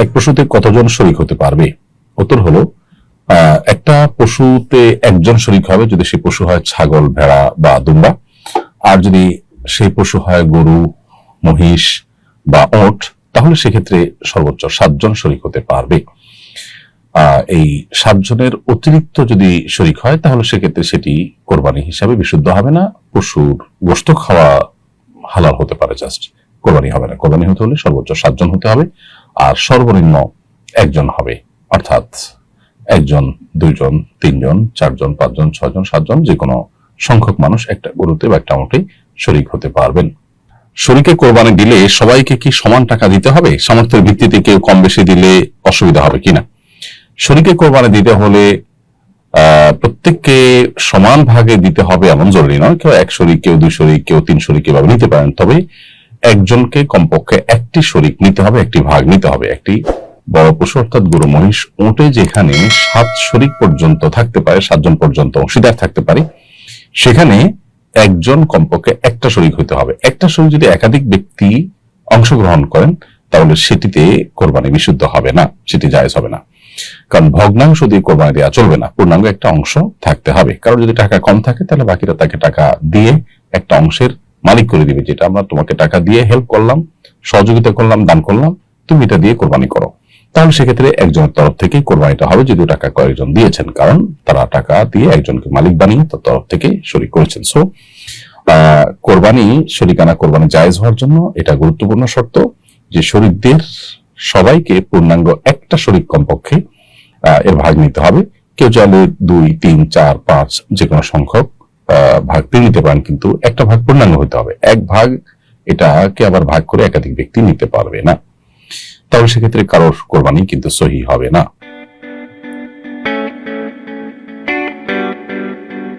এক পশুতে কতজন শরীক হতে পারবে? উত্তর হলো একটা পশুতে একজন শরীক হবে যদি সেই পশু হয় ছাগল, ভেড়া বা দুম্বা। আর যদি সেই পশু হয় গরু, মহিষ বা ওট, তাহলে সেক্ষেত্রে সর্বোচ্চ 7 জন শরীক হতে পারবে। এই 7 জনের অতিরিক্ত যদি শরীক হয় তাহলে সেক্ষেত্রে সেটি কোরবানি হিসাবে বিশুদ্ধ হবে না, পশুর গোশত খাওয়া হালাল হতে পারে, জাস্ট কোরবানি হবে না। কোরবানি হতে হলে সর্বোচ্চ 7 জন হতে হবে, আর সর্বনিম্ন 1 জন হবে, অর্থাৎ 1 জন, 2 জন, 3 জন, 4 জন, 5 জন, 6 জন, 7 জন, যে কোনো সংখ্যক মানুষ একটা গরুতে বা একটা উটে শরীক হতে পারবেন। শরীকে কোরবানি দিলে সবাইকে কি সমান টাকা দিতে হবে? সামর্থ্যের ভিত্তিতে কেউ কম বেশি দিলে অসুবিধা হবে কিনা? শরীকে কোরবানি দিতে হলে প্রত্যেককে সমান ভাগে দিতে হবে এমন জরুরি নয়। কেউ 1 শরীক, কেউ 2 শরীক, কেউ 3 শরীক এভাবে নিতে পারেন। তবে একজনকে কমপক্ষে 1টি শরীক নিতে হবে, 1টি ভাগ নিতে হবে। একটি বড় পশু অর্থাৎ গরু, মহিষ, উটে যেখানে 7 শরীক পর্যন্ত থাকতে পারে, 7 জন পর্যন্ত অংশীদার থাকতে পারে, সেখানে একজন কমপক্ষে 1টা শরীক হতে হবে। একটা শরীক যদি একাধিক ব্যক্তি অংশগ্রহণ করেন তাহলে সেটিতে কোরবানি বিশুদ্ধ হবে না, সেটি জায়েজ হবে না। কারণ ভগ্নাংশ দিয়ে কোরবানি দেওয়া চলবে না, পূর্ণাঙ্গ একটা অংশ থাকতে হবে। কারণ যদি টাকা কম থাকে তাহলে বাকিরা তাকে টাকা দিয়ে একটা অংশের মালিক করে দিবে, যেটা আমরা তোমাকে টাকা দিয়ে হেল্প করলাম, সহযোগিতা করলাম, দান করলাম, তুমি এটা দিয়ে কোরবানি করো। তাহলে সেক্ষেত্রে একজনের তরফ থেকে কোরবানিটা হবে, যদিও টাকা কয়েকজন দিয়েছেন, কারণ তারা টাকা দিয়ে একজনকে মালিক বানিয়ে তার তরফ থেকে শরীক করেছেন। সো কোরবানি, শরীকানা কোরবানি জায়েজ হওয়ার জন্য এটা গুরুত্বপূর্ণ শর্ত যে শরীকদের সবাইকে পূর্ণাঙ্গ 1টা শরীক কমপক্ষে এর ভাগ নিতে হবে। কেউ চাইলে 2, 3, 4, 5 যে কোনো সংখ্যক ভাগ তিনি নিতে পারেন, কিন্তু একটা ভাগ পূর্ণাঙ্গ হতে হবে। 1 ভাগ এটাকে আবার ভাগ করে একাধিক ব্যক্তি নিতে পারবে না, তাহলে সেক্ষেত্রে কারোর কোরবানি কিন্তু সহি হবে না।